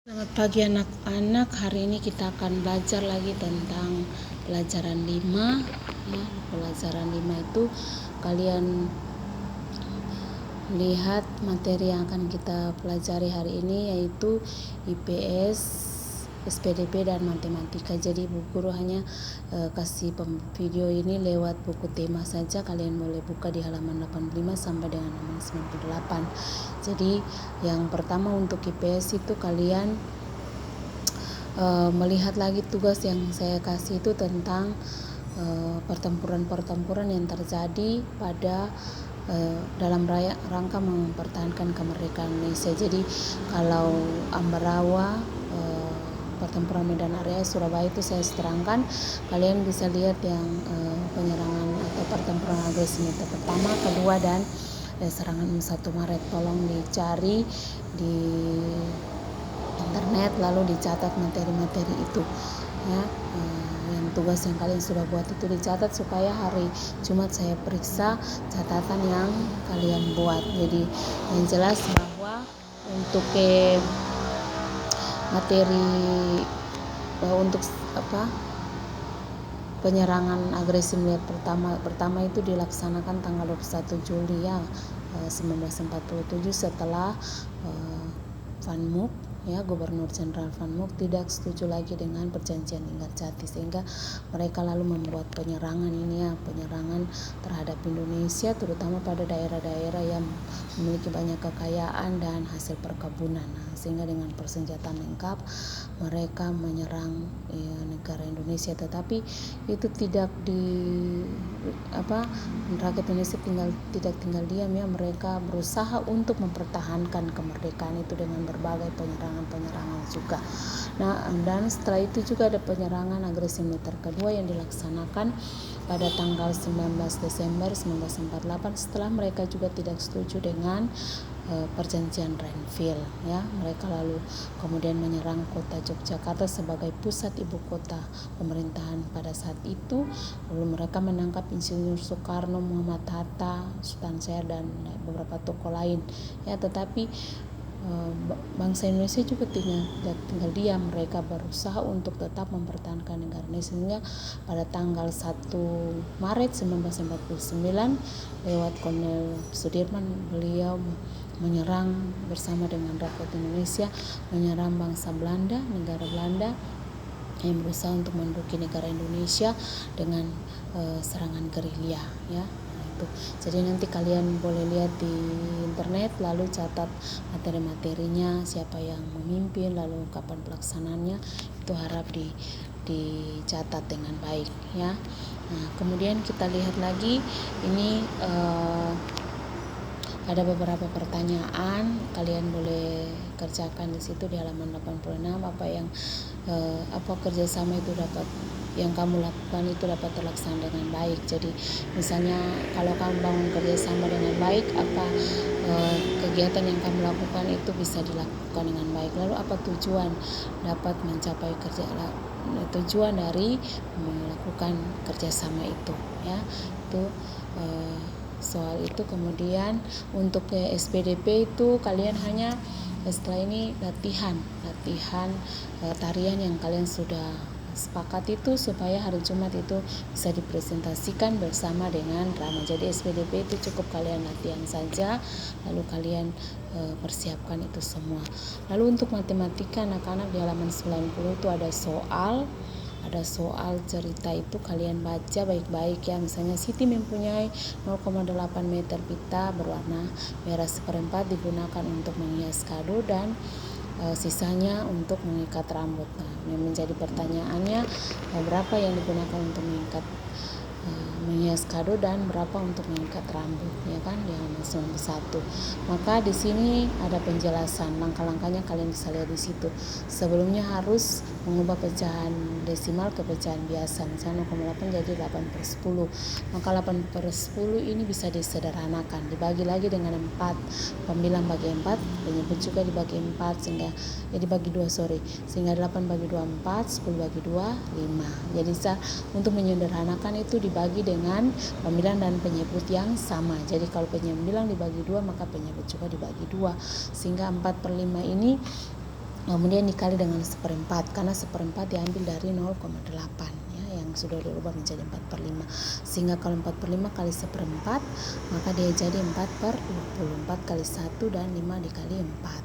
Selamat pagi anak-anak. Hari ini kita akan belajar lagi tentang pelajaran 5 ya. Pelajaran 5 itu kalian lihat materi yang akan kita pelajari hari ini yaitu IPS, SPDP dan matematika. Jadi Bu Guru hanya kasih video ini lewat buku tema saja. Kalian boleh buka di halaman 85 sampai dengan halaman 98. Jadi yang pertama untuk IPS itu kalian melihat lagi tugas yang saya kasih itu tentang pertempuran-pertempuran yang terjadi pada dalam rangka mempertahankan kemerdekaan Indonesia. Jadi kalau Ambarawa, pertempuran Medan Area, Surabaya itu saya terangkan. Kalian bisa lihat yang penyerangan atau pertempuran agresi militer pertama, kedua dan serangan 1 Maret. Tolong dicari di internet lalu dicatat materi-materi itu ya. Yang tugas yang kalian sudah buat itu dicatat supaya hari Jumat saya periksa catatan yang kalian buat. Jadi yang jelas bahwa untuk materi untuk penyerangan agresi militer pertama itu dilaksanakan tanggal 21 Juli ya 1947 setelah Van Mook ya, Gubernur Jenderal Van Mook tidak setuju lagi dengan perjanjian Linggarjati, sehingga mereka lalu membuat penyerangan ini ya, penyerangan terhadap Indonesia terutama pada daerah-daerah yang memiliki banyak kekayaan dan hasil perkebunan. Sehingga dengan persenjataan lengkap mereka menyerang negara Indonesia, tetapi itu tidak rakyat Indonesia tidak tinggal diam ya, mereka berusaha untuk mempertahankan kemerdekaan itu dengan berbagai penyerangan juga. Nah, dan setelah itu juga ada penyerangan agresi militer kedua yang dilaksanakan pada tanggal 19 Desember 1948 setelah mereka juga tidak setuju dengan perjanjian Renville ya. Mereka lalu kemudian menyerang kota Yogyakarta sebagai pusat ibu kota pemerintahan pada saat itu. Lalu mereka menangkap Insinyur Soekarno, Muhammad Hatta, Sultan Syahrir dan beberapa tokoh lain ya, tetapi bangsa Indonesia juga tidak tinggal diam. Mereka berusaha untuk tetap mempertahankan negara ini, sehingga pada tanggal 1 Maret 1949 lewat Kolonel Sudirman, beliau menyerang bersama dengan rakyat Indonesia, menyerang bangsa Belanda, negara Belanda yang berusaha untuk menduduki negara Indonesia dengan serangan gerilya ya. Jadi nanti kalian boleh lihat di internet, lalu catat materi-materinya, siapa yang memimpin, lalu kapan pelaksanaannya, itu harap dicatat dengan baik ya. Nah, kemudian kita lihat lagi ini ada beberapa pertanyaan, kalian boleh kerjakan di situ di halaman 86 apa kerjasama itu yang kamu lakukan itu dapat terlaksana dengan baik. Jadi misalnya kalau kamu bangun kerjasama dengan baik, apa kegiatan yang kamu lakukan itu bisa dilakukan dengan baik. Lalu apa tujuan dapat mencapai tujuan dari melakukan kerjasama itu ya. Itu soal itu. Kemudian untuk SPDP itu kalian hanya setelah ini latihan tarian yang kalian sudah sepakat itu supaya hari Jumat itu bisa dipresentasikan bersama dengan drama. Jadi SPDP itu cukup kalian latihan saja, lalu kalian persiapkan itu semua. Lalu untuk matematika anak-anak di halaman 90 itu ada soal cerita, itu kalian baca baik-baik ya. Misalnya Siti mempunyai 0,8 meter pita berwarna merah 1/4 digunakan untuk menghias kado dan sisanya untuk mengikat rambut. Nah, yang menjadi pertanyaannya, berapa yang digunakan untuk menghias kado dan berapa untuk mengikat rambut ya kan, di halaman 91. Maka di sini ada penjelasan langkah-langkahnya, kalian bisa lihat di situ. Sebelumnya harus mengubah pecahan desimal ke pecahan biasa, misalnya 0,8 jadi 8/10. Maka 8/10 ini bisa disederhanakan, dibagi lagi dengan 4, pembilang bagi 4, penyebut juga dibagi 4 sehingga dibagi 2 sehingga 8 bagi 2 4, 10 bagi 2 5. Jadi untuk menyederhanakan itu dibagi dengan pembilang dan penyebut yang sama. Jadi kalau pembilang dibagi 2 maka penyebut juga dibagi 2, sehingga 4/5 ini kemudian dikali dengan 1/4 karena 1/4 diambil dari 0,8 ya, yang sudah dirubah menjadi 4/5, sehingga kalau 4/5 kali 1/4 maka dia jadi 4/20, 4 kali 1 dan 5 dikali 4,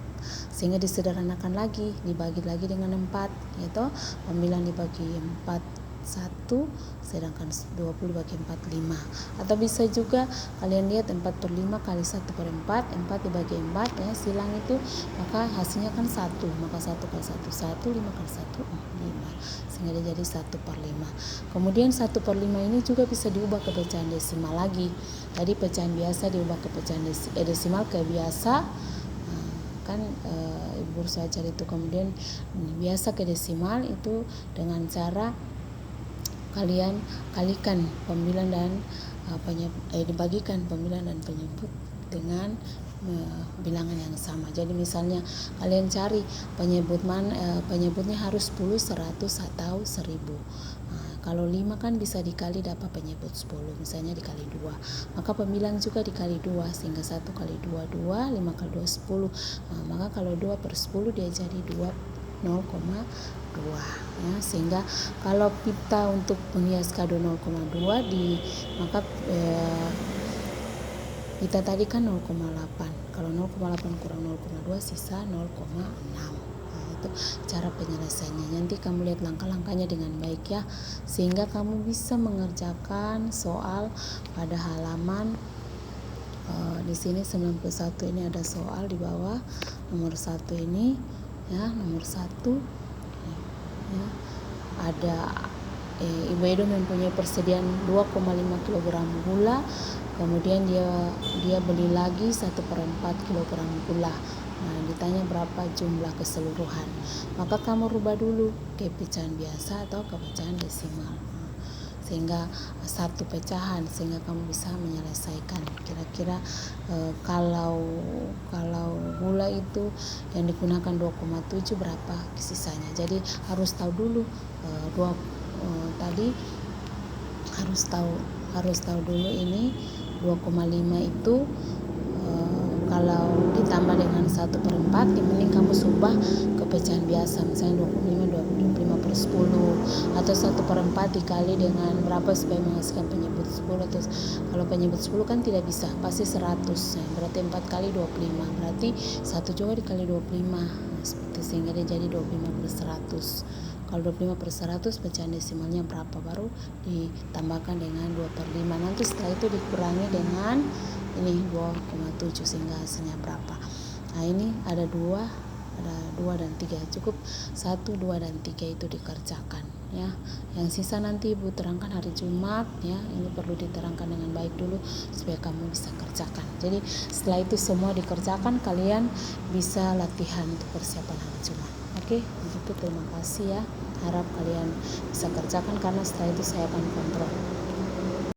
sehingga disederhanakan lagi, dibagi lagi dengan 4, yaitu 9 dibagi 4 1, sedangkan 20 dibagi 4 5. Atau bisa juga kalian lihat 4/5 kali 1/4, 4 dibagi 4 ya, silang itu, maka hasilnya kan 1, maka 1 kali 1 1, 5 kali 1 5, sehingga dia jadi 1/5. Kemudian 1/5 ini juga bisa diubah ke pecahan desimal lagi. Tadi pecahan biasa diubah ke pecahan desimal ke biasa, kan Ibu saya cari itu. Kemudian biasa ke desimal itu dengan cara kalian kalikan pembilang dan dibagikan pembilang dan penyebut dengan bilangan yang sama. Jadi misalnya kalian cari penyebutnya harus 10, 100 atau 1000. Kalau 5 kan bisa dikali dapat penyebut 10, misalnya dikali 2. Maka pembilang juga dikali 2, sehingga 1 kali 2 2, 5 kali 2 10. Maka kalau 2/10 dia jadi 0,2 ya, sehingga kalau kita untuk menghias kado 0,2 maka kita tadi kan 0,8. Kalau 0,8 kurang 0,2 sisa 0,6. Itu cara penyelesaiannya. Nanti kamu lihat langkah-langkahnya dengan baik ya, sehingga kamu bisa mengerjakan soal pada halaman di sini 91 ini ada soal di bawah nomor 1 ini ya, nomor 1 ya, ada Ibu Edo mempunyai persediaan 2,5 kg gula, kemudian dia beli lagi 1/4 kg gula. Ditanya berapa jumlah keseluruhan, maka kamu rubah dulu ke pecahan biasa atau ke pecahan desimal, sehingga satu pecahan, sehingga kamu bisa menyelesaikan. Kira-kira kalau gula itu yang digunakan 2,7 berapa sisanya. Jadi harus tahu dulu tadi harus tahu dulu ini 2,5 itu kalau ditambah dengan 1/4, yang penting kamu ubah ke pecahan biasa, misalnya 25/10, atau 1/4 dikali dengan berapa supaya menghasilkan penyebut 10. Atau kalau penyebut 10 kan tidak bisa, pasti 100 ya, berarti 4 kali 25, berarti 1 juga dikali 25 seperti, sehingga dia jadi 25/100. Kalau 25/100 pecahan desimalnya berapa, baru ditambahkan dengan 2/5. Nanti setelah itu dikurangi dengan ini 2,7 sehingga hasilnya berapa. Nah ini ada 2 dan 3, cukup 1, 2 dan 3 itu dikerjakan ya. Yang sisa nanti Ibu terangkan hari Jumat ya. Ini perlu diterangkan dengan baik dulu supaya kamu bisa kerjakan. Jadi setelah itu semua dikerjakan, kalian bisa latihan untuk persiapan hari Jumat. Oke, begitu. Terima kasih ya. Harap kalian bisa kerjakan karena setelah itu saya akan kontrol.